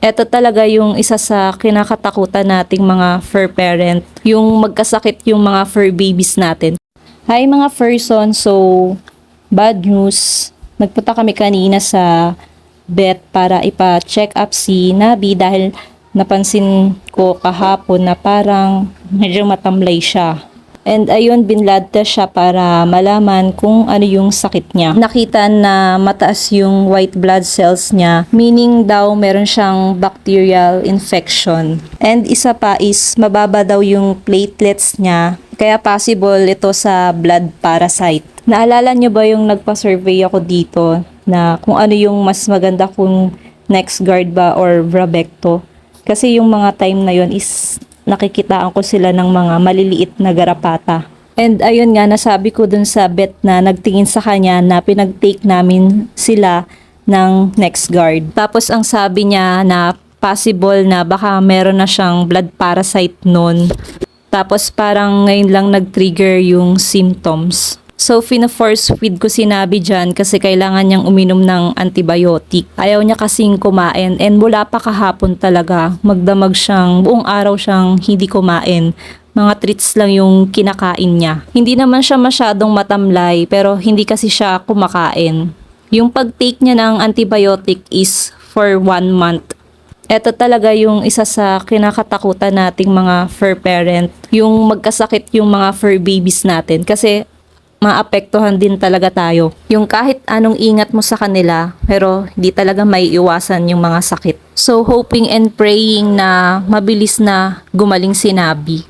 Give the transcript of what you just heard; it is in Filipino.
Ito talaga yung isa sa kinakatakutan nating mga fur parent, yung magkasakit yung mga fur babies natin. Hi mga furson, so bad news. Nagpunta kami kanina sa vet para ipa-check up si Nabi dahil napansin ko kahapon na parang medyo matamlay siya. And ayun, binlad test siya para malaman kung ano yung sakit niya. Nakita na mataas yung white blood cells niya, meaning daw meron siyang bacterial infection. And isa pa is mababa daw yung platelets niya, kaya possible ito sa blood parasite. Naalala niyo ba yung nagpa-survey ako dito na kung ano yung mas maganda kung NexGard ba or Brabecto? Kasi yung mga time na yon is nakikitaan ko sila ng mga maliliit na garapata. And ayun nga, nasabi ko dun sa vet na nagtingin sa kanya na pinag-take namin sila ng NexGard. Tapos ang sabi niya na possible na baka meron na siyang blood parasite nun. Tapos parang ngayon lang nag-trigger yung symptoms. So, fina-force feed ko si Nabi dyan kasi kailangan niyang uminom ng antibiotic. Ayaw niya kasing kumain and mula pa kahapon talaga, magdamag siyang, buong araw siyang hindi kumain. Mga treats lang yung kinakain niya. Hindi naman siya masyadong matamlay pero hindi kasi siya kumakain. Yung pag-take niya ng antibiotic is for 1 month. Ito talaga yung isa sa kinakatakutan nating mga fur parent, yung magkasakit yung mga fur babies natin kasi maapektuhan din talaga tayo. Yung kahit anong ingat mo sa kanila, pero hindi talaga may iwasan yung mga sakit. So, hoping and praying na mabilis na gumaling si Nabi.